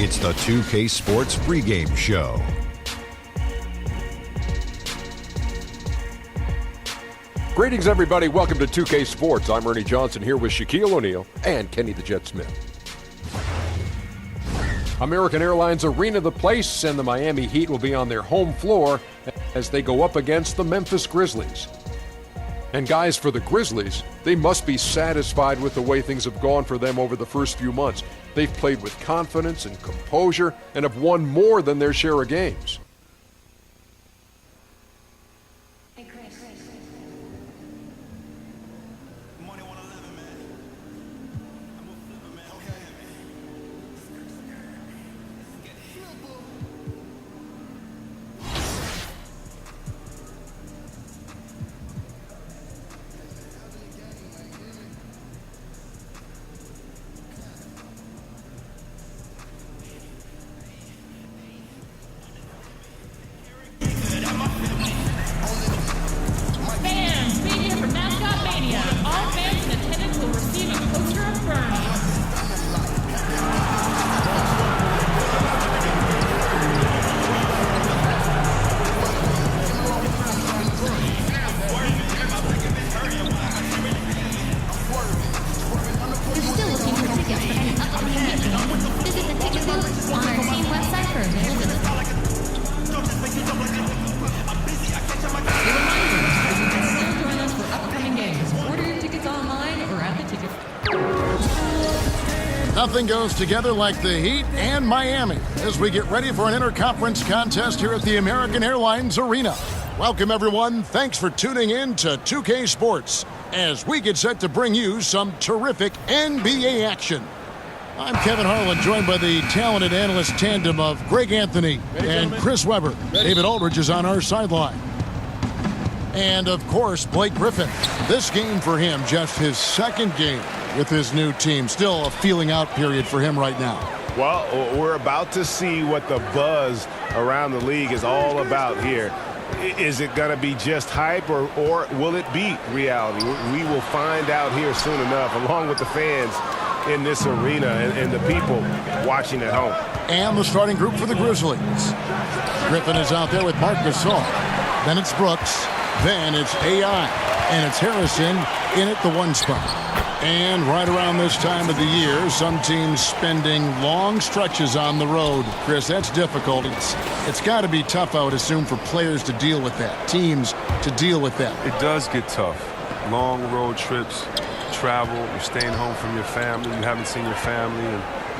It's the 2K Sports pregame show. Greetings, everybody. Welcome to 2K Sports. I'm Ernie Johnson here with Shaquille O'Neal and Kenny the Jet Smith. American Airlines Arena, the place, and the Miami Heat will be on their home floor as they go up against the Memphis Grizzlies. And guys, for the Grizzlies, they must be satisfied with the way things have gone for them over the first few months. They've played with confidence and composure and have won more than their share of games. Nothing goes together like the Heat and Miami as we get ready for an interconference contest here at the American Airlines Arena. Welcome, everyone. Thanks for tuning in to 2K Sports as we get set to bring you some terrific NBA action. I'm Kevin Harlan, joined by the talented analyst tandem of Greg Anthony and Chris Webber. David Aldridge is on our sideline. And, of course, Blake Griffin. This game for him, just his second game with his new team. Still a feeling out period for him right now. Well, we're about to see what the buzz around the league is all about here. Is it going to be just hype or will it be reality? We will find out here soon enough, along with the fans in this arena and the people watching at home. And the starting group for the Grizzlies. Griffin is out there with Marc Gasol. Then it's Brooks. Then it's AI. And it's Harrison in at the one spot. And right around this time of the year, some teams spending long stretches on the road. Chris, that's difficult. It's got to be tough, I would assume, for players to deal with that, teams to deal with that. It does get tough. Long road trips, travel, you're staying home from your family, you haven't seen your family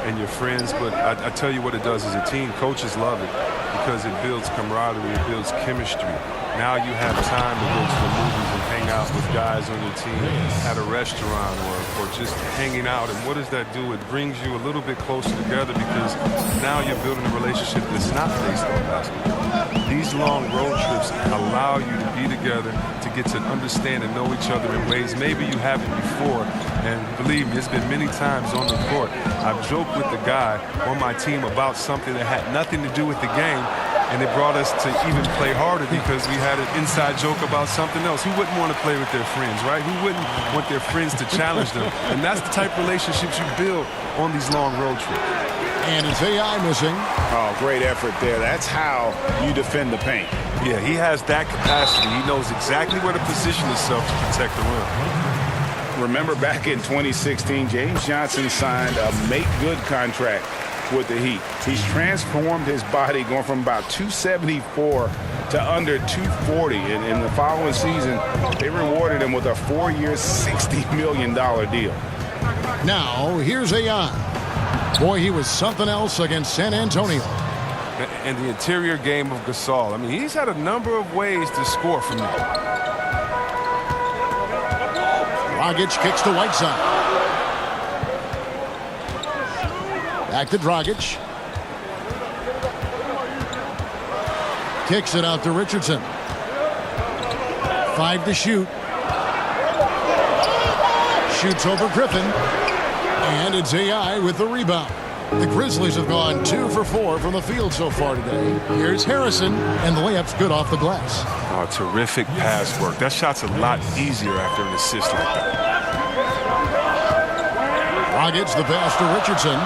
and your friends. But I tell you what it does as a team. Coaches love it because it builds camaraderie, it builds chemistry. Now you have time to go to the movies and hang out with guys on your team at a restaurant or just hanging out. And what does that do? It brings you a little bit closer together because now you're building a relationship that's not based on basketball. These long road trips allow you to be together, to get to understand and know each other in ways maybe you haven't before. And believe me, it's been many times on the court. I've joked with the guy on my team about something that had nothing to do with the game. And it brought us to even play harder because we had an inside joke about something else. Who wouldn't want to play with their friends, right? Who wouldn't want their friends to challenge them? And that's the type of relationships you build on these long road trips. And it's AI missing. Oh, great effort there. That's how you defend the paint. Yeah, he has that capacity. He knows exactly where to position himself to protect the rim. Remember back in 2016, James Johnson signed a make-good contract with the Heat. He's transformed his body, going from about 274 to under 240. And in the following season, they rewarded him with a 4-year, $60 million deal. Now, here's AI. Boy, he was something else against San Antonio. And the interior game of Gasol. I mean, he's had a number of ways to score from there. Dragic kicks to Whiteside. Back to Dragic. Kicks it out to Richardson. 5 to shoot. Shoots over Griffin. And it's AI with the rebound. The Grizzlies have gone 2 for 4 from the field so far today. Here's Harrison, and the layup's good off the glass. Oh, terrific pass work. That shot's a lot easier after an assist like that. Dragic, the pass to Richardson.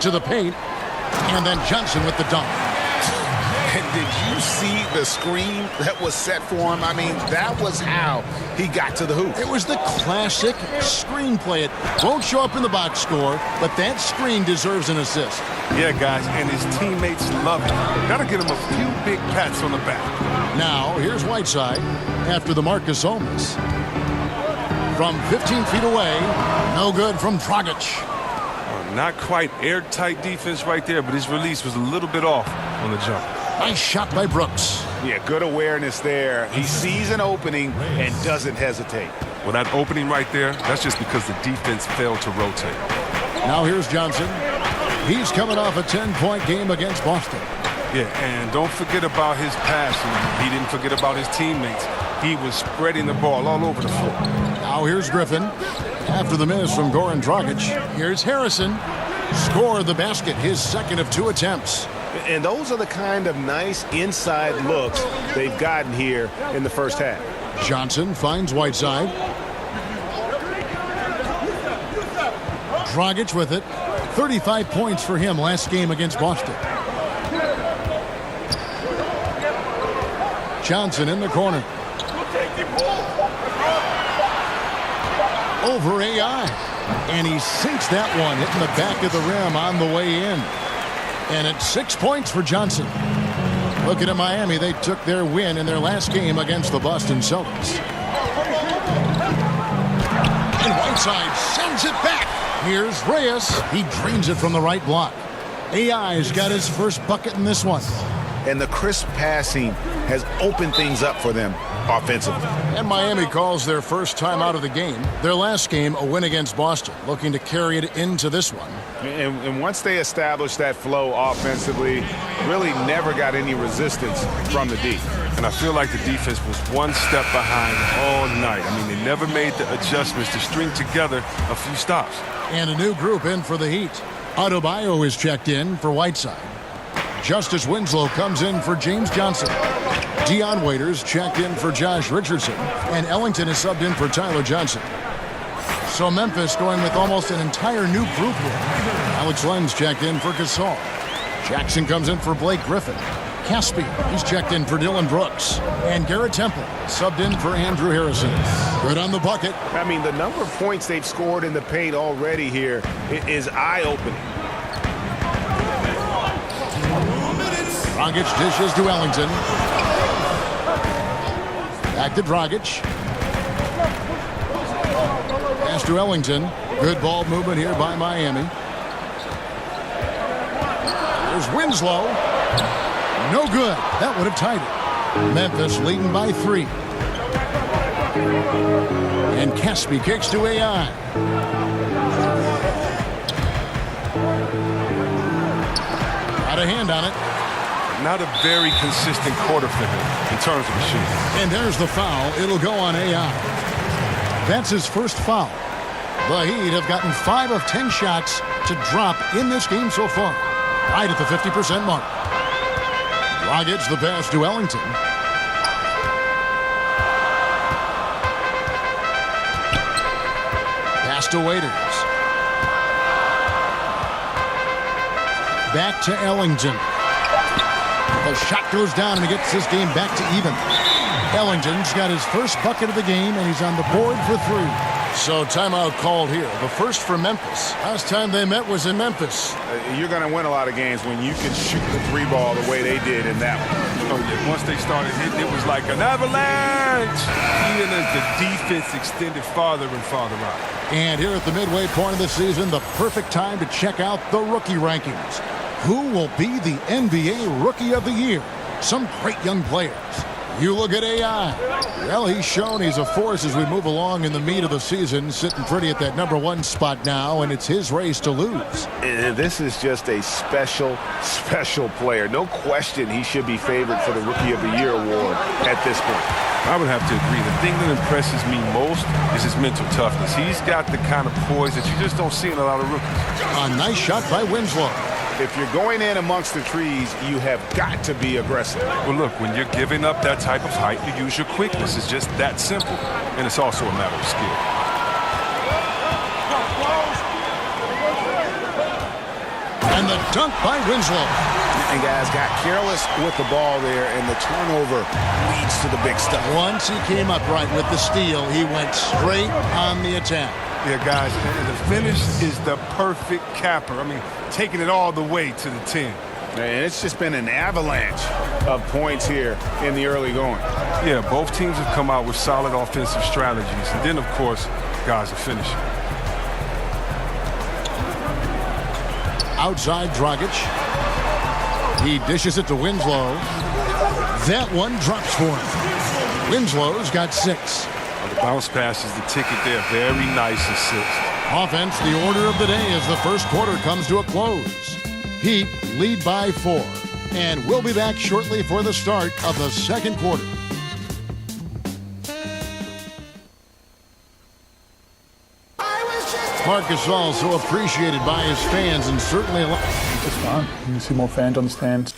to the paint. And then Johnson with the dunk. And did you see the screen that was set for him? I mean, that was how he got to the hoop. It was the classic screenplay. It won't show up in the box score, but that screen deserves an assist. Yeah, guys, and his teammates love it. Gotta get him a few big pats on the back. Now, here's Whiteside after the Marcus Holmes. From 15 feet away, no good from Dragic. Not quite airtight defense right there, but his release was a little bit off on the jump. Nice shot by Brooks. Yeah, good awareness there. He sees an opening and doesn't hesitate. Well, that opening right there, that's just because the defense failed to rotate. Now here's Johnson. He's coming off a 10-point game against Boston. Yeah, and don't forget about his passing. He didn't forget about his teammates. He was spreading the ball all over the floor. Now here's Griffin. After the miss from Goran Dragic, here's Harrison. Scored the basket, his second of 2 attempts. And those are the kind of nice inside looks they've gotten here in the first half. Johnson finds Whiteside. Dragic with it. 35 points for him last game against Boston. Johnson in the corner. Over AI. And he sinks that one, hitting the back of the rim on the way in. And it's 6 points for Johnson. Looking at Miami, they took their win in their last game against the Boston Celtics. And Whiteside sends it back. Here's Reyes. He drains it from the right block. AI's got his first bucket in this one. And the crisp passing has opened things up for them offensively. And Miami calls their first time out of the game. Their last game, a win against Boston, looking to carry it into this one. And once they established that flow offensively, really never got any resistance from the D. And I feel like the defense was one step behind all night. I mean, they never made the adjustments to string together a few stops. And a new group in for the Heat. Adebayo is checked in for Whiteside. Justice Winslow comes in for James Johnson. Dion Waiters checked in for Josh Richardson. And Ellington is subbed in for Tyler Johnson. So Memphis going with almost an entire new group here. Alex Len's checked in for Gasol. Jackson comes in for Blake Griffin. Caspi, he's checked in for Dylan Brooks. And Garrett Temple subbed in for Andrew Harrison. Good on the bucket. I mean, the number of points they've scored in the paint already here is eye-opening. Dragic dishes to Ellington. Back to Dragic. Pass to Ellington. Good ball movement here by Miami. There's Winslow. No good. That would have tied it. Memphis leading by 3. And Caspi kicks to AI. Got a hand on it. Not a very consistent quarter for him in terms of shooting. And there's the foul. It'll go on AI. That's his first foul. The Heat have gotten 5 of 10 shots to drop in this game so far. Right at the 50% mark. Dragic the pass to Ellington. Pass to Waiters. Back to Ellington. The shot goes down and he gets this game back to even. Ellington's got his first bucket of the game and he's on the board for 3. So timeout called here. The first for Memphis. Last time they met was in Memphis. You're going to win a lot of games when you can shoot the 3 ball the way they did in that one. Oh, yeah. Once they started hitting, it was like an avalanche. Even as the defense extended farther and farther out. And here at the midway point of the season, the perfect time to check out the rookie rankings. Who will be the NBA Rookie of the Year? Some great young players. You look at AI. Well, he's shown he's a force as we move along in the meat of the season, sitting pretty at that #1 spot now, and it's his race to lose. And this is just a special, special player. No question he should be favored for the Rookie of the Year award at this point. I would have to agree. The thing that impresses me most is his mental toughness. He's got the kind of poise that you just don't see in a lot of rookies. A nice shot by Winslow. If you're going in amongst the trees, you have got to be aggressive. Well, look, when you're giving up that type of height, you use your quickness. It's just that simple. And it's also a matter of skill. the dunk by Winslow. And guys got careless with the ball there, and the turnover leads to the big stuff. Once he came upright with the steal, he went straight on the attack. Yeah, guys, and the finish is the perfect capper. I mean, taking it all the way to the 10. And it's just been an avalanche of points here in the early going. Yeah, both teams have come out with solid offensive strategies. And then, of course, guys are finishing. Outside Dragic. He dishes it to Winslow. That one drops for him. Winslow's got 6. Well, the bounce pass is the ticket there. Very nice assist. Offense, the order of the day as the first quarter comes to a close. Heat lead by 4. And we'll be back shortly for the start of the second quarter. Marc Gasol so appreciated by his fans and certainly It's fun. You see more fans on the stands.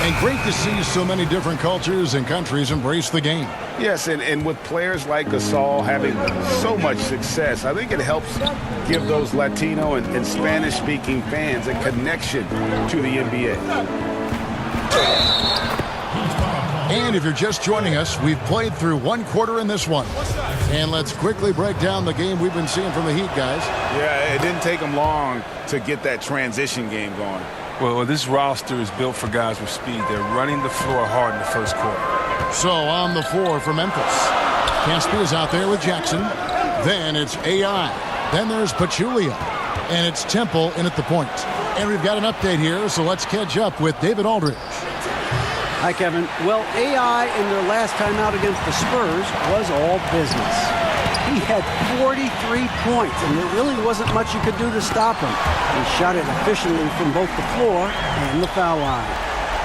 and great to see so many different cultures and countries embrace the game. Yes, and with players like Gasol having so much success, I think it helps give those Latino and Spanish-speaking fans a connection to the NBA. And if you're just joining us, we've played through one quarter in this one. And let's quickly break down the game we've been seeing from the Heat, guys. Yeah, it didn't take them long to get that transition game going. Well, this roster is built for guys with speed. They're running the floor hard in the first quarter. So on the floor for Memphis. Caspi is out there with Jackson. Then it's AI. Then there's Pachulia. And it's Temple in at the point. And we've got an update here, so let's catch up with David Aldridge. Hi, Kevin. Well, AI in their last time out against the Spurs was all business. He had 43 points, and there really wasn't much you could do to stop him. He shot it efficiently from both the floor and the foul line.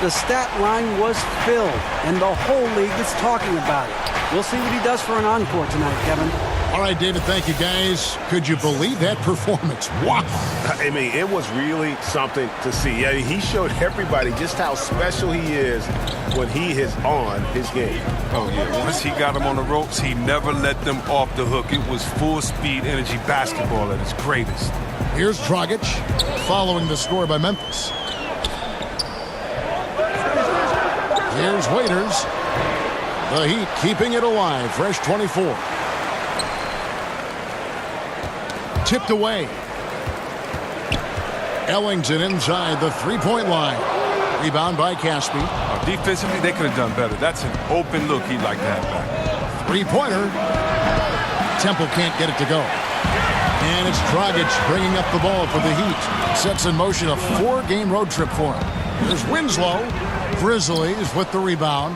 The stat line was filled, and the whole league is talking about it. We'll see what he does for an encore tonight, Kevin. All right, David, thank you, guys. Could you believe that performance? Wow. I mean, it was really something to see. Yeah, he showed everybody just how special he is when he is on his game. Oh, yeah. Once he got them on the ropes, he never let them off the hook. It was full-speed energy basketball at its greatest. Here's Dragic following the score by Memphis. Here's Waiters. The Heat keeping it alive. Fresh 24. Tipped away. Ellington inside the three-point line. Rebound by Caspi. Defensively, they could have done better. That's an open look he'd like to have back. Three-pointer. Temple can't get it to go. And it's Dragic bringing up the ball for the Heat. Sets in motion a 4-game road trip for him. There's Winslow. Grizzlies with the rebound.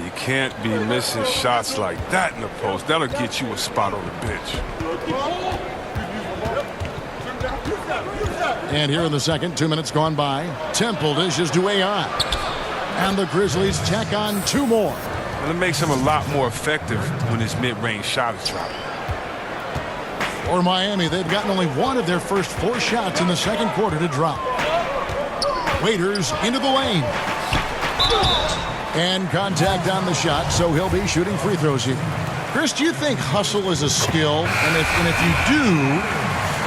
You can't be missing shots like that in the post. That'll get you a spot on the bench. And here in the second, 2 minutes gone by. Temple dishes to AI. And the Grizzlies tack on 2 more. And it makes him a lot more effective when his mid-range shot is dropping. For Miami, they've gotten only 1 of their first 4 shots in the second quarter to drop. Waiters into the lane. And contact on the shot, so he'll be shooting free throws here. Chris, do you think hustle is a skill? And if you do,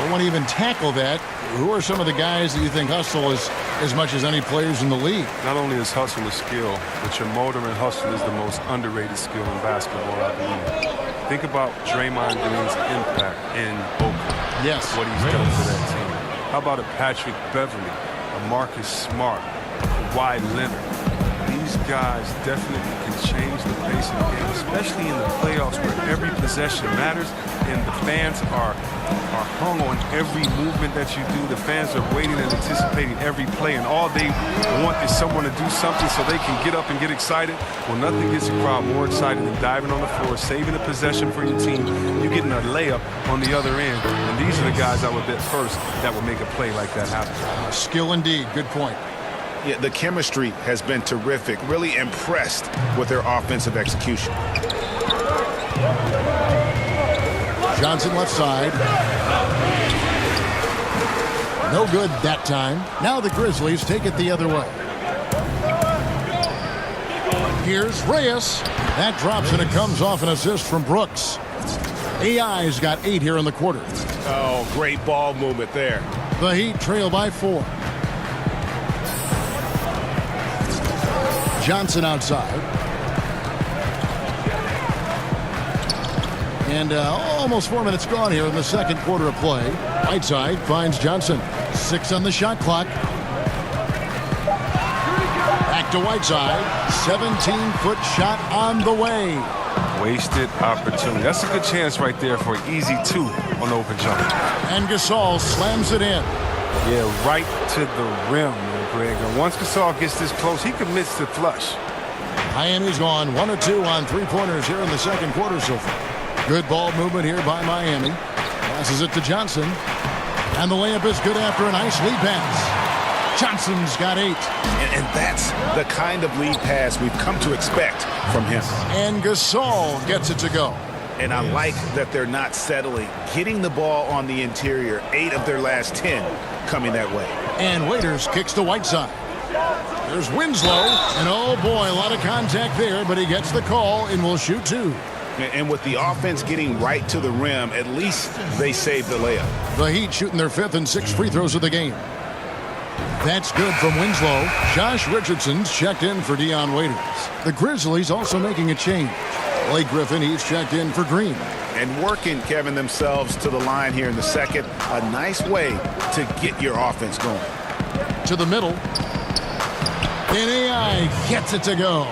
or want to even tackle that, who are some of the guys that you think hustle is as much as any players in the league? Not only is hustle a skill, but your motor and hustle is the most underrated skill in basketball, I believe. Think about Draymond Green's impact in Oakland. Yes. What he's done for that team. How about a Patrick Beverly, a Marcus Smart, a Kawhi Leonard? These guys definitely can change the pace of the game, especially in the playoffs where every possession matters and the fans are hung on every movement that you do. The fans are waiting and anticipating every play, and all they want is someone to do something so they can get up and get excited. Well, nothing gets a crowd more excited than diving on the floor, saving a possession for your team. You getting a layup on the other end, and these are the guys I would bet first that would make a play like that happen. Skill indeed. Good point. Yeah, the chemistry has been terrific. Really impressed with their offensive execution. Johnson left side. No good that time. Now the Grizzlies take it the other way. Here's Reyes. That drops and it comes off an assist from Brooks. AI's got 8 here in the quarter. Oh, great ball movement there. The Heat trail by 4. Johnson outside. And almost 4 minutes gone here in the second quarter of play. Whiteside finds Johnson. 6 on the shot clock. Back to Whiteside. 17-foot shot on the way. Wasted opportunity. That's a good chance right there for an easy 2 on the open jump. And Gasol slams it in. Yeah, right to the rim, Greg. And once Gasol gets this close, he commits to flush. Miami's gone 1 of 2 on three-pointers here in the second quarter so far. Good ball movement here by Miami. Passes it to Johnson. And the layup is good after a nice lead pass. Johnson's got 8. And that's the kind of lead pass we've come to expect from him. And Gasol gets it to go. And I like that they're not settling. Getting the ball on the interior, 8 of their last 10 coming that way. And Waiters kicks to Whiteside. There's Winslow. And oh boy, a lot of contact there, but he gets the call and will shoot 2. And with the offense getting right to the rim, at least they saved the layup. The Heat shooting their 5th and 6th free throws of the game. That's good from Winslow. Josh Richardson's checked in for Dion Waiters. The Grizzlies also making a change. Blake Griffin, he's checked in for Green. And working, Kevin, themselves to the line here in the second. A nice way to get your offense going. To the middle. And AI gets it to go.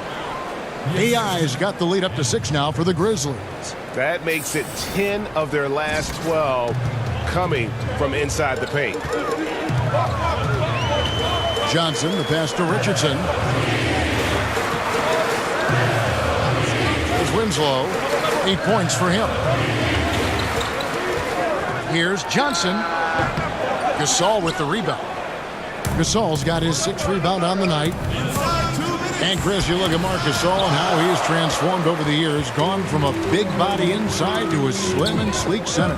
AI's got the lead up to 6 now for the Grizzlies. That makes it 10 of their last 12 coming from inside the paint. Johnson, the pass to Richardson. Here's Winslow. 8 points for him. Here's Johnson. Gasol with the rebound. Gasol's got his 6th rebound on the night. And Chris, you look at Marc Gasol and how he has transformed over the years, gone from a big body inside to a slim and sleek center.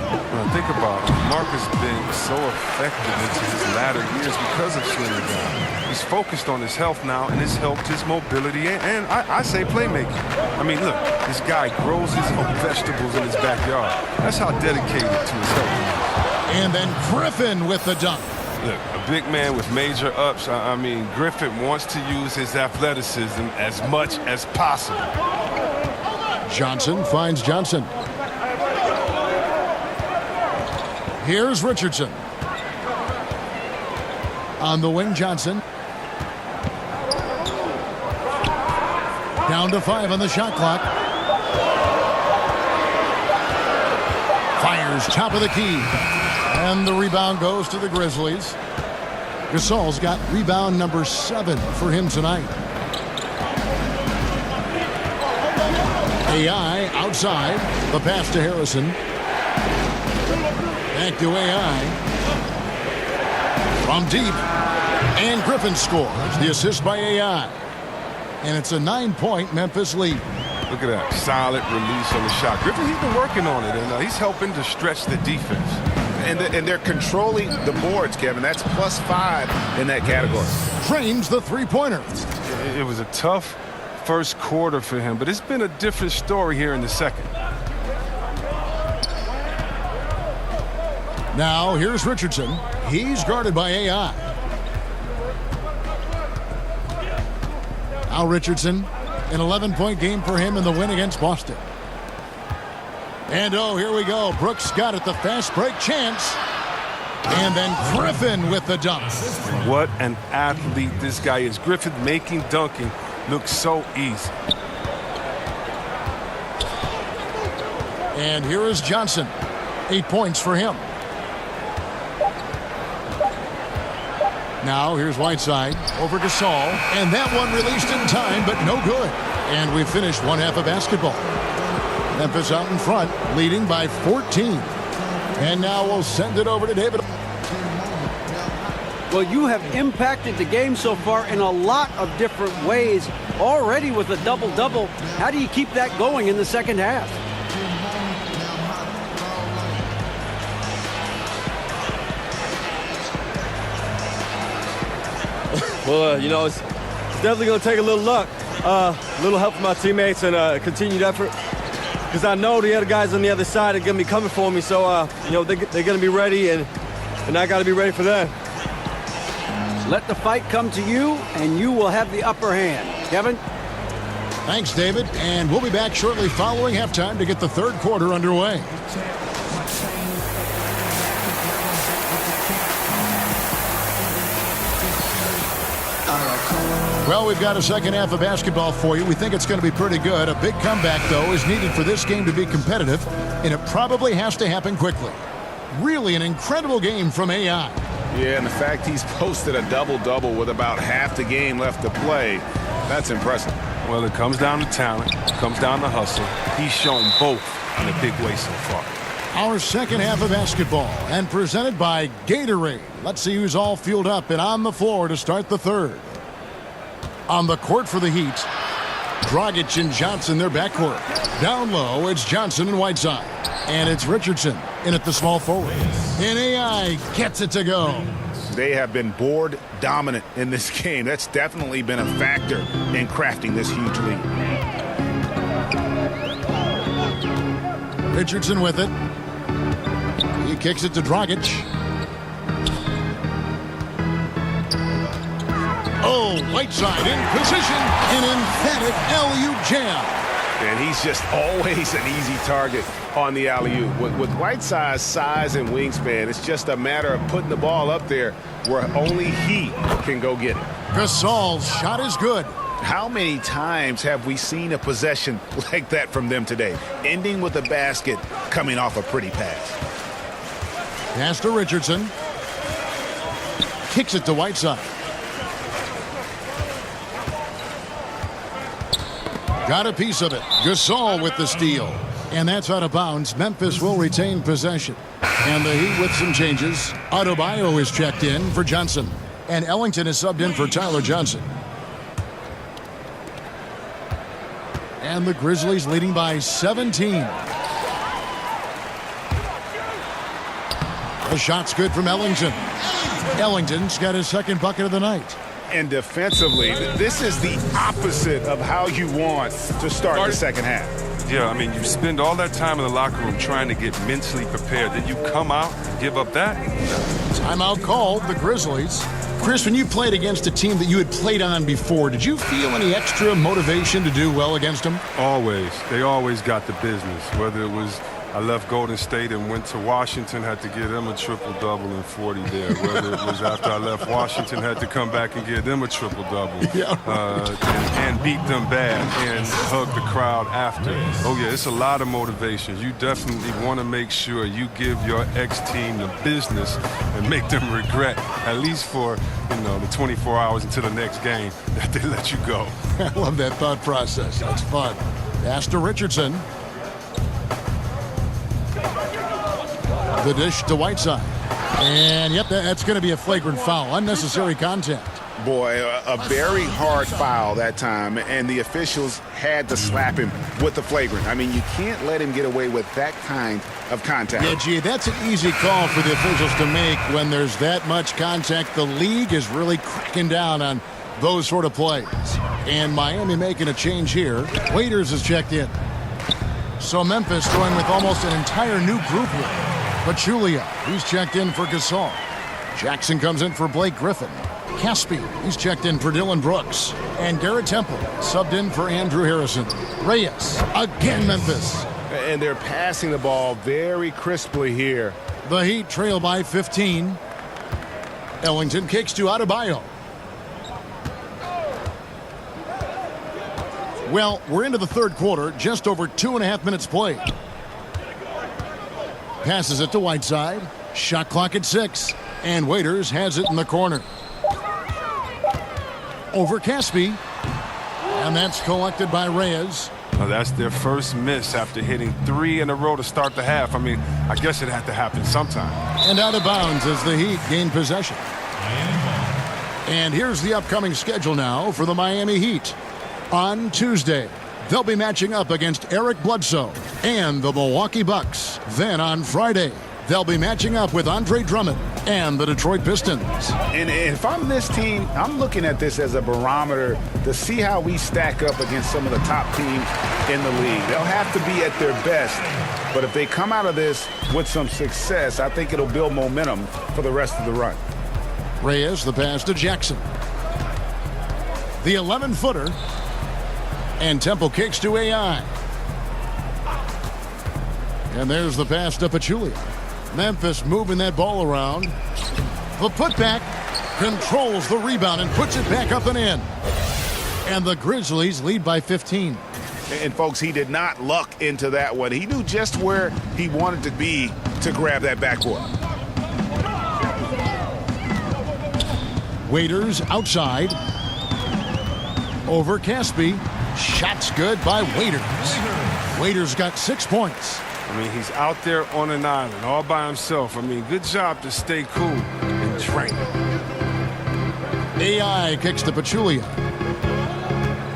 Think about it. Marc has been so effective into his latter years because of slimming down. He's focused on his health now, and it's helped his mobility and I say playmaking. I mean, look, this guy grows his own vegetables in his backyard. That's how dedicated to his health. And then Griffin with the dunk. Look, a big man with major ups. I mean, Griffin wants to use his athleticism as much as possible. Johnson finds Johnson. Here's Richardson. On the wing, Johnson. Down to 5 on the shot clock. Fires top of the key. And the rebound goes to the Grizzlies. Gasol's got rebound number 7 for him tonight. AI outside. The pass to Harrison. Back to AI. From deep. And Griffin scores. The assist by AI. And it's a 9-point Memphis lead. Look at that. Solid release on the shot. Griffin, he's been working on it, and he's helping to stretch the defense. And they're controlling the boards, Kevin. That's +5 in that category. Trains the three-pointer. It was a tough first quarter for him, but it's been a different story here in the second. Now, here's Richardson. He's guarded by AI. Now Richardson, an 11-point game for him in the win against Boston. And oh, here we go. Brooks got it, the fast break chance. And then Griffin with the dunk. What an athlete this guy is. Griffin making dunking look so easy. And here is Johnson. 8 points for him. Now here's Whiteside over Gasol. And that one released in time, but no good. And we finished one half of basketball. Memphis out in front, leading by 14. And now we'll send it over to David. Well, you have impacted the game so far in a lot of different ways. Already with a double-double. How do you keep that going in the second half? Well, you know, it's definitely going to take a little luck, a little help from my teammates, and continued effort. Because I know the other guys on the other side are going to be coming for me. So, you know, they're going to be ready, and I got to be ready for them. Let the fight come to you, and you will have the upper hand. Kevin? Thanks, David. And we'll be back shortly following halftime to get the third quarter underway. Well, we've got a second half of basketball for you. We think it's going to be pretty good. A big comeback, though, is needed for this game to be competitive, and it probably has to happen quickly. Really an incredible game from AI. Yeah, and the fact he's posted a double-double with about half the game left to play, that's impressive. Well, it comes down to talent. It comes down to hustle. He's shown both in a big way so far. Our second half of basketball, and presented by Gatorade. Let's see who's all fueled up and on the floor to start the third. On the court for the Heat, Dragic and Johnson, their backcourt. Down low, it's Johnson and Whiteside. And it's Richardson in at the small forward. And AI gets it to go. They have been board dominant in this game. That's definitely been a factor in crafting this huge lead. Richardson with it. He kicks it to Dragic. Oh, Whiteside in position. An emphatic alley-oop jam. And he's just always an easy target on the alley-oop. With Whiteside's size and wingspan, it's just a matter of putting the ball up there where only he can go get it. Gasol's shot is good. How many times have we seen a possession like that from them today, ending with a basket coming off a pretty pass? Pass to Richardson. Kicks it to Whiteside. Got a piece of it. Gasol with the steal. And that's out of bounds. Memphis will retain possession. And the Heat with some changes. Adebayo is checked in for Johnson. And Ellington is subbed in for Tyler Johnson. And the Grizzlies leading by 17. The shot's good from Ellington. Ellington's got his second bucket of the night. And defensively, this is the opposite of how you want to start the second half. Yeah, I mean, you spend all that time in the locker room trying to get mentally prepared. Then you come out and give up that? Timeout called, the Grizzlies. Chris, when you played against a team that you had played on before, did you feel any extra motivation to do well against them? Always. They always got the business. Whether it was I left Golden State and went to Washington, had to give them a triple-double and 40 there. Whether it was after I left Washington, had to come back and give them a triple-double and beat them bad and hug the crowd after. Oh, yeah, it's a lot of motivation. You definitely want to make sure you give your ex-team the business and make them regret, at least for, the 24 hours until the next game, that they let you go. I love that thought process. That's fun. Pass to Richardson. The dish to Whiteside. And, yep, that's going to be a flagrant foul. Unnecessary contact. Boy, a very hard foul that time, and the officials had to slap him with the flagrant. I mean, you can't let him get away with that kind of contact. Yeah, gee, that's an easy call for the officials to make when there's that much contact. The league is really cracking down on those sort of plays. And Miami making a change here. Waiters is checked in. So Memphis going with almost an entire new group here. Pachulia, he's checked in for Gasol. Jackson comes in for Blake Griffin. Caspi, he's checked in for Dylan Brooks. And Garrett Temple, subbed in for Andrew Harrison. Reyes, again Memphis. And they're passing the ball very crisply here. The Heat trail by 15. Ellington kicks to Adebayo. Well, we're into the third quarter, just over 2.5 minutes played. Passes it to Whiteside. Shot clock at 6. And Waiters has it in the corner. Over Caspi. And that's collected by Reyes. Well, that's their first miss after hitting 3 in a row to start the half. I mean, I guess it had to happen sometime. And out of bounds as the Heat gain possession. And here's the upcoming schedule now for the Miami Heat. On Tuesday, they'll be matching up against Eric Bledsoe and the Milwaukee Bucks. Then on Friday, they'll be matching up with Andre Drummond and the Detroit Pistons. And if I'm this team, I'm looking at this as a barometer to see how we stack up against some of the top teams in the league. They'll have to be at their best, but if they come out of this with some success, I think it'll build momentum for the rest of the run. Reyes, the pass to Jackson. The 11-footer And Temple kicks to AI. And there's the pass to Pachulia. Memphis moving that ball around. The putback controls the rebound and puts it back up and in. And the Grizzlies lead by 15. And, folks, he did not luck into that one. He knew just where he wanted to be to grab that backboard. Waiters outside. Over Caspi. Shots good by Waiters. Waiters got 6 points. I mean, he's out there on an island all by himself. I mean, good job to stay cool and train. AI kicks to Pachulia.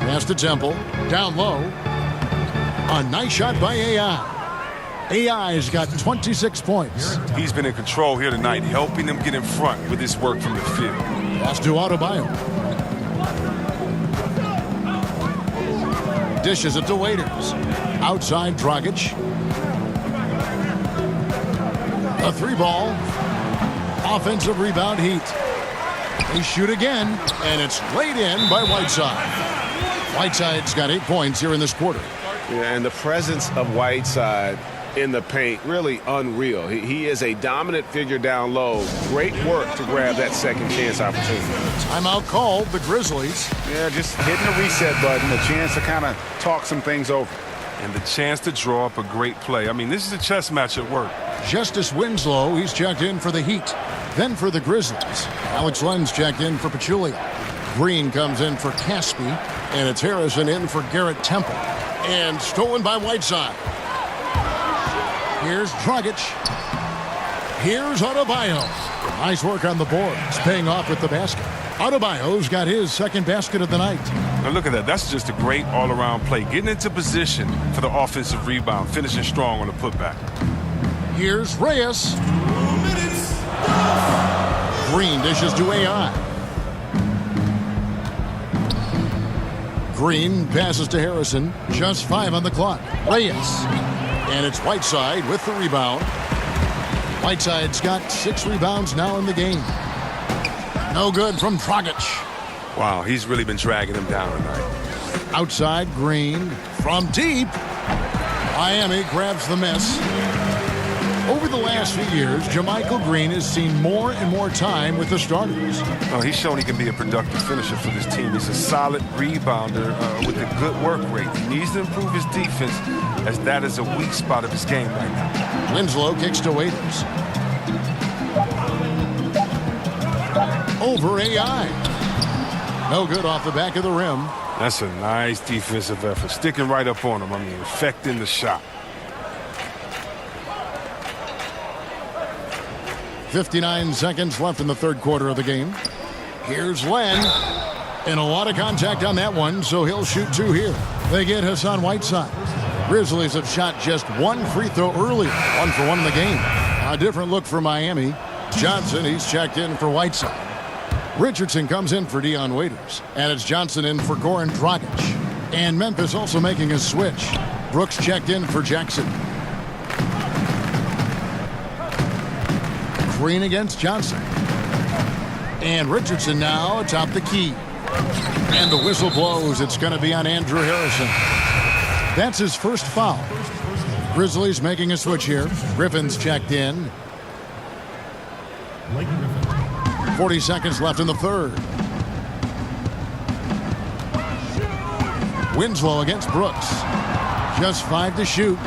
Pass to Temple. Down low. A nice shot by AI. AI's got 26 points. He's been in control here tonight, helping them get in front with his work from the field. Pass to Adebayo. Dishes it to Waiters. Outside Dragic. A 3-ball. Offensive rebound Heat. They shoot again, and it's laid in by Whiteside. Whiteside's got 8 points here in this quarter. Yeah, and the presence of Whiteside in the paint, really unreal. He is a dominant figure down low. Great work to grab that second chance opportunity. Timeout called, the Grizzlies. Yeah, just hitting the reset button, a chance to kind of talk some things over. And the chance to draw up a great play. I mean, this is a chess match at work. Justice Winslow, he's checked in for the Heat. Then for the Grizzlies, Alex Len's checked in for Pachulia. Green comes in for Caspi, and it's Harrison in for Garrett Temple. And stolen by Whiteside. Here's Dragic. Here's Adebayo. Nice work on the boards, paying off with the basket. Adebayo's got his second basket of the night. Now look at that. That's just a great all-around play. Getting into position for the offensive rebound, finishing strong on the putback. Here's Reyes. Green dishes to AI. Green passes to Harrison. Just 5 on the clock. Reyes. And it's Whiteside with the rebound. Whiteside's got 6 rebounds now in the game. No good from Dragic. Wow, he's really been dragging him down tonight. Outside, Green. From deep. Miami grabs the miss. Over the last few years, JaMychal Green has seen more and more time with the starters. Well, he's shown he can be a productive finisher for this team. He's a solid rebounder with a good work rate. He needs to improve his defense, as that is a weak spot of his game right now. Winslow kicks to Waiters. Over AI. No good off the back of the rim. That's a nice defensive effort. Sticking right up on him. I mean, affecting the shot. 59 seconds left in the third quarter of the game. Here's Len. And a lot of contact on that one, so he'll shoot 2 here. They get Hassan Whiteside. Grizzlies have shot just 1 free throw earlier. 1 for 1 in the game. A different look for Miami. Johnson, he's checked in for Whiteside. Richardson comes in for Dion Waiters. And it's Johnson in for Goran Dragic. And Memphis also making a switch. Brooks checked in for Jackson. Green against Johnson. And Richardson now atop the key. And the whistle blows. It's going to be on Andrew Harrison. That's his first foul. Grizzlies making a switch here. Griffin's checked in. 40 seconds left in the third. Winslow against Brooks. Just 5 to shoot.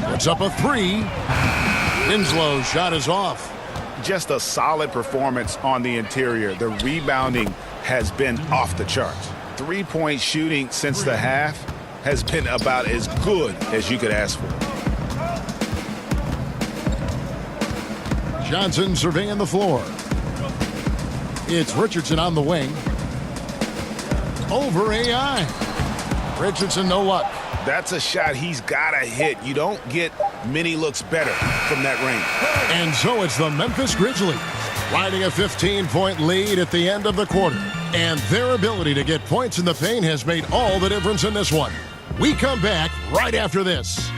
Puts up a 3. Winslow's shot is off. Just a solid performance on the interior. The rebounding has been off the charts. 3-point shooting since the half has been about as good as you could ask for. Johnson surveying the floor. It's Richardson on the wing. Over AI. Richardson, no luck. That's a shot he's got to hit. You don't get many looks better from that range. And so it's the Memphis Grizzlies riding a 15-point lead at the end of the quarter. And their ability to get points in the paint has made all the difference in this one. We come back right after this.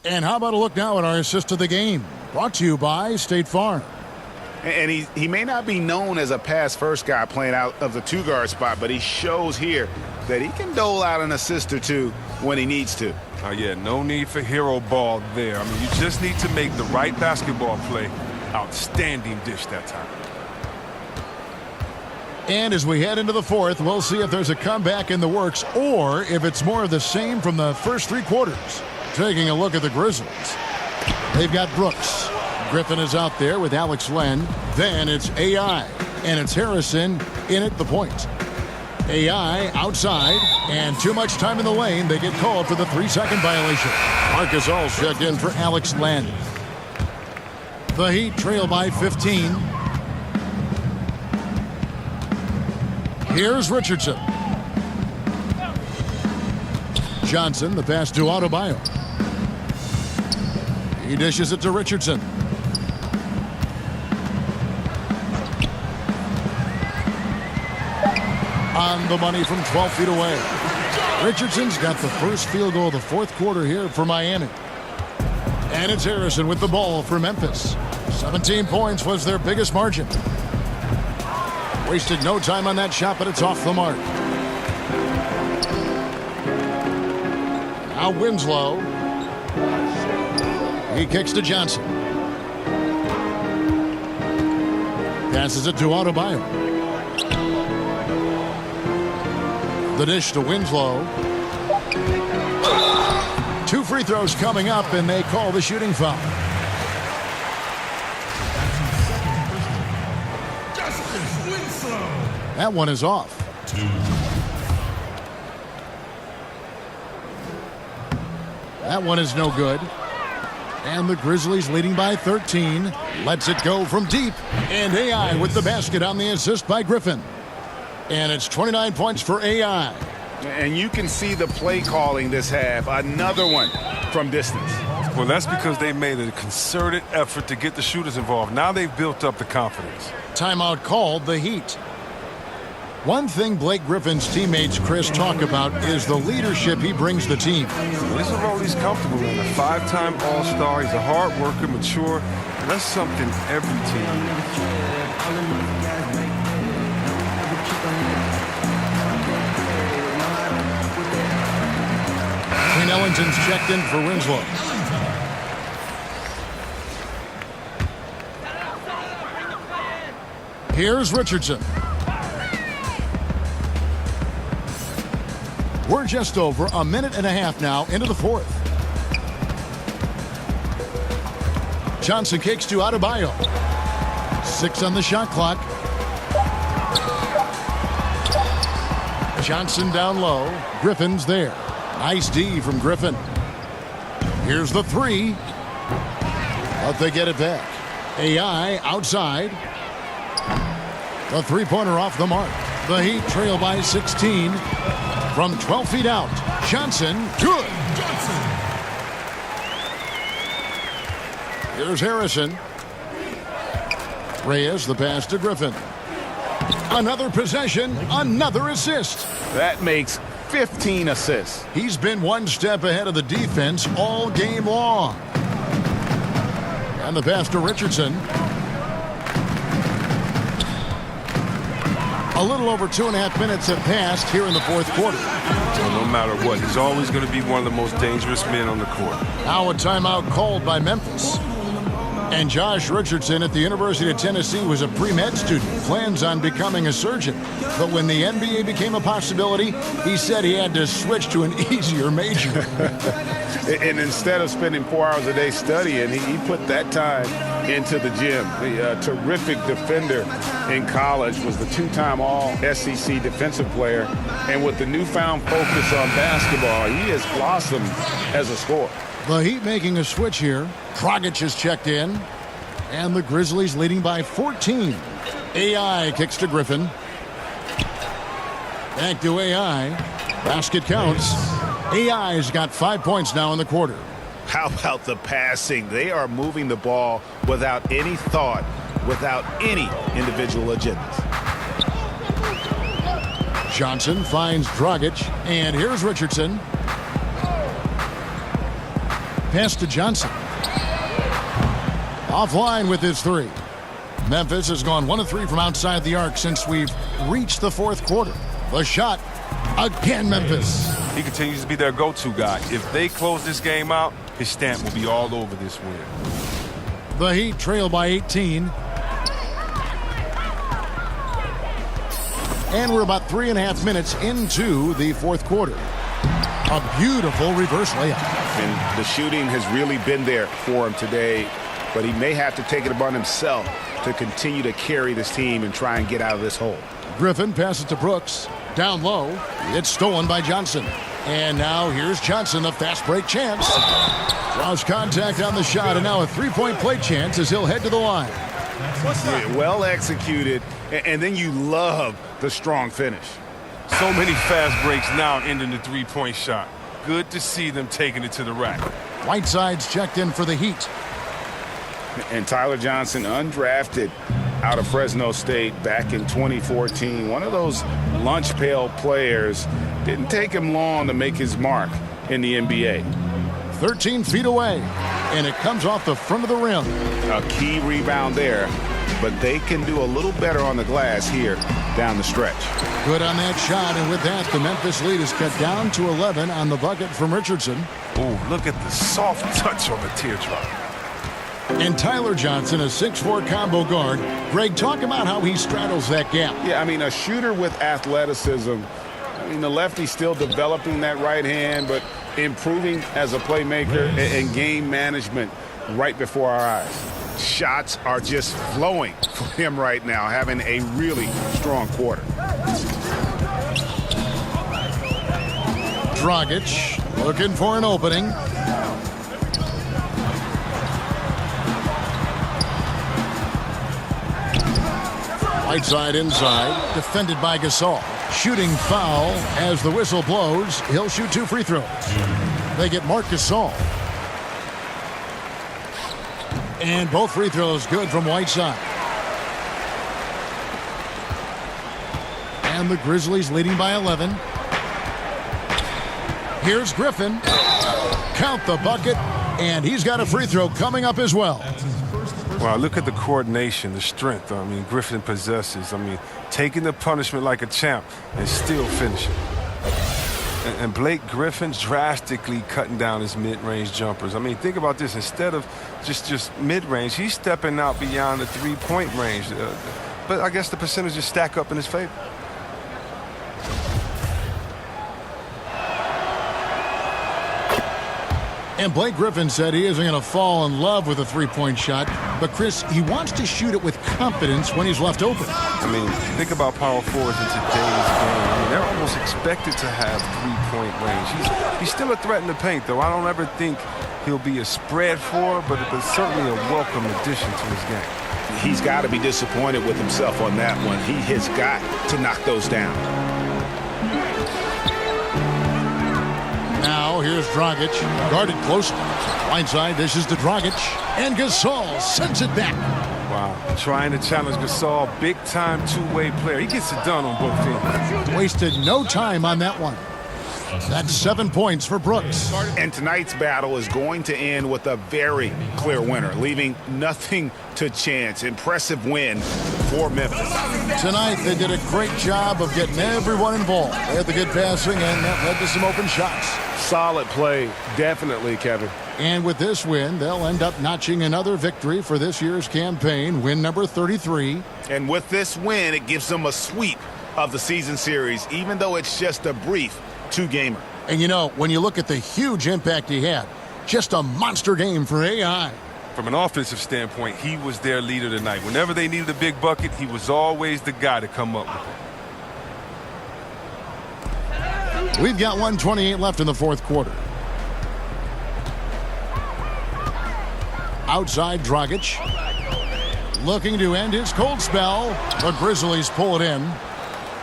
And how about a look now at our assist of the game? Brought to you by State Farm. And he may not be known as a pass-first guy playing out of the two-guard spot, but he shows here that he can dole out an assist or two when he needs to. Yeah, no need for hero ball there. I mean, you just need to make the right basketball play. Outstanding dish that time. And as we head into the fourth, we'll see if there's a comeback in the works or if it's more of the same from the first three quarters. Taking a look at the Grizzlies. They've got Brooks. Griffin is out there with Alex Len. Then it's AI. And it's Harrison in at the point. AI outside. And too much time in the lane. They get called for the 3-second violation. Marcus All checked in for Alex Len. The Heat trail by 15. Here's Richardson. Johnson, the pass to Adebayo. He dishes it to Richardson. On the money from 12 feet away. Richardson's got the first field goal of the fourth quarter here for Miami. And it's Harrison with the ball for Memphis. 17 points was their biggest margin. Wasted no time on that shot, but it's off the mark. Now Winslow. He kicks to Johnson. Passes it to Adebayo. The dish to Winslow. 2 free throws coming up, and they call the shooting foul. That one is off. That one is no good. And the Grizzlies leading by 13. Lets it go from deep. And AI with the basket on the assist by Griffin. And it's 29 points for AI. And you can see the play calling this half. Another one from distance. Well, that's because they made a concerted effort to get the shooters involved. Now they've built up the confidence. Timeout called, the Heat. One thing Blake Griffin's teammates, Chris, talk about is the leadership he brings the team. This is a role he's comfortable in. A 5-time All-Star. He's a hard worker, mature. And that's something every team needs. Quinn Ellington's checked in for Winslow. Here's Richardson. We're just over a minute and a half now into the fourth. Johnson kicks to Adebayo. 6 on the shot clock. Johnson down low. Griffin's there. Nice D from Griffin. Here's the 3. But they get it back. AI outside. The three-pointer off the mark. The Heat trail by 16. From 12 feet out, Johnson, good. Here's Harrison. Reyes, the pass to Griffin. Another possession, another assist. That makes 15 assists. He's been one step ahead of the defense all game long. And the pass to Richardson. A little over 2.5 minutes have passed here in the fourth quarter. No matter what, he's always going to be one of the most dangerous men on the court. Now a timeout called by Memphis. And Josh Richardson at the University of Tennessee was a pre-med student, plans on becoming a surgeon. But when the NBA became a possibility, he said he had to switch to an easier major. And instead of spending 4 hours a day studying, he put that time into the gym. The terrific defender in college, was the 2-time All-SEC defensive player. And with the newfound focus on basketball, he has blossomed as a scorer. The Heat making a switch here. Dragic is checked in. And the Grizzlies leading by 14. AI kicks to Griffin. Back to AI. Basket counts. AI's got 5 points now in the quarter. How about the passing? They are moving the ball without any thought, without any individual agendas. Johnson finds Dragic. And here's Richardson. Pass to Johnson. Offline with his three. Memphis has gone 1 of 3 from outside the arc since we've reached the fourth quarter. The shot. Again, Memphis. He continues to be their go-to guy. If they close this game out, his stamp will be all over this win. The Heat trail by 18. And we're about 3.5 minutes into the fourth quarter. A beautiful reverse layup. And the shooting has really been there for him today, but he may have to take it upon himself to continue to carry this team and try and get out of this hole. Griffin passes to Brooks. Down low. It's stolen by Johnson. And now here's Johnson, a fast break chance. Draws contact on the shot, and now a three-point play chance as he'll head to the line. Yeah, well executed, and then you love the strong finish. So many fast breaks now ending the three-point shot. Good to see them taking it to the rack. Whiteside's checked in for the Heat. And Tyler Johnson, undrafted out of Fresno State back in 2014. One of those lunch pail players. Didn't take him long to make his mark in the NBA. 13 feet away, and it comes off the front of the rim. A key rebound there, but they can do a little better on the glass here down the stretch. Good on that shot, and with that, the Memphis lead is cut down to 11 on the bucket from Richardson. Oh, look at the soft touch on the teardrop. And Tyler Johnson, a 6'4" combo guard. Greg, talk about how he straddles that gap. Yeah, I mean, a shooter with athleticism. I mean, the lefty's still developing that right hand, but improving as a playmaker and game management right before our eyes. Shots are just flowing for him right now, having a really strong quarter. Dragic looking for an opening. Whiteside inside, defended by Gasol. Shooting foul as the whistle blows. He'll shoot 2 free throws. They get Marc Gasol. And both free throws good from Whiteside. And the Grizzlies leading by 11. Here's Griffin. Count the bucket. And he's got a free throw coming up as well. Wow, look at the coordination, the strength. I mean, Griffin possesses. I mean, taking the punishment like a champ and still finishing. And Blake Griffin's drastically cutting down his mid-range jumpers. I mean, think about this. Instead of just mid-range, he's stepping out beyond the three-point range. But I guess the percentages stack up in his favor. And Blake Griffin said he isn't going to fall in love with a three-point shot. But, Chris, he wants to shoot it with confidence when he's left open. I mean, think about power forwards in today's game. I mean, they're almost expected to have three-point range. He's still a threat in the paint, though. I don't ever think he'll be a spread forward, but it's certainly a welcome addition to his game. He's got to be disappointed with himself on that one. He has got to knock those down. Now here's Dragic, guarded closely. Blindside dishes to Dragic, and Gasol sends it back. Wow, trying to challenge Gasol, big-time two-way player. He gets it done on both teams. Wasted no time on that one. That's 7 points for Brooks. And tonight's battle is going to end with a very clear winner, leaving nothing to chance. Impressive win for Memphis. Tonight, they did a great job of getting everyone involved. They had the good passing, and that led to some open shots. Solid play, definitely, Kevin. And with this win, they'll end up notching another victory for this year's campaign, win number 33. And with this win, it gives them a sweep of the season series, even though it's just a brief two-gamer. And you know, when you look at the huge impact he had, just a monster game for AI. From an offensive standpoint, he was their leader tonight. Whenever they needed a big bucket, he was always the guy to come up with it. We've got 1:28 left in the fourth quarter. Outside Dragic. Looking to end his cold spell. The Grizzlies pull it in.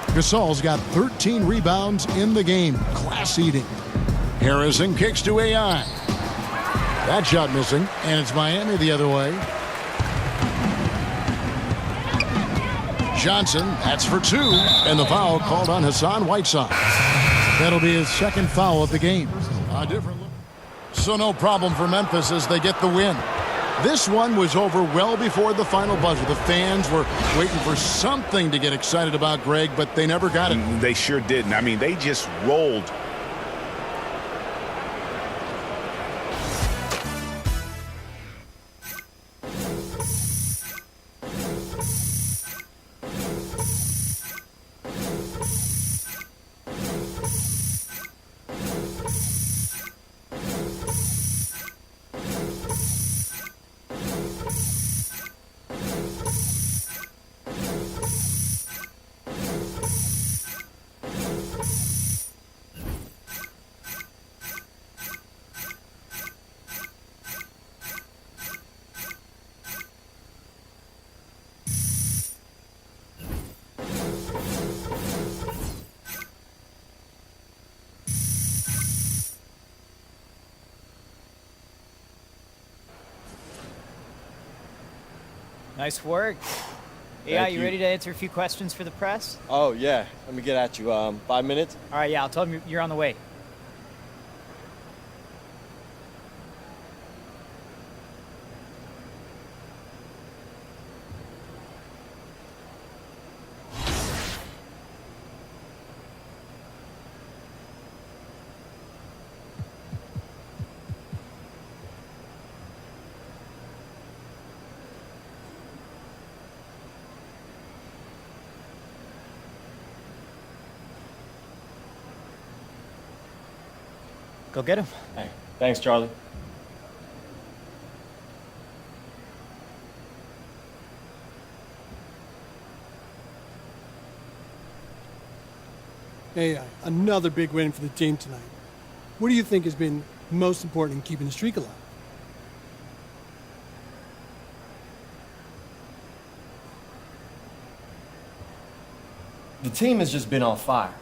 Gasol's got 13 rebounds in the game. Class eating. Harrison kicks to AI. That shot missing, and it's Miami the other way. Johnson, that's for 2, and the foul called on Hassan Whiteside. That'll be his second foul of the game. A different look. So no problem for Memphis as they get the win. This one was over well before the final buzzer. The fans were waiting for something to get excited about, Greg, but they never got it. They sure didn't. I mean, they just rolled. Nice work. AI, you ready to answer a few questions for the press? Oh, yeah. Let me get at you. 5 minutes? All right, yeah, I'll tell them you're on the way. Go get him. Hey, thanks, Charlie. Hey, another big win for the team tonight. What do you think has been most important in keeping the streak alive? The team has just been on fire.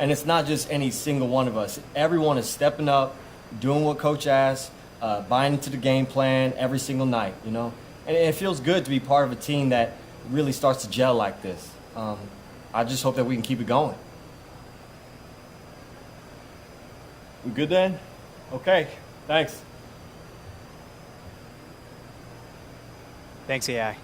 And it's not just any single one of us. Everyone is stepping up, doing what Coach asks, buying into the game plan every single night, you know? And it feels good to be part of a team that really starts to gel like this. I just hope that we can keep it going. We good then? Okay, thanks. Thanks, AI.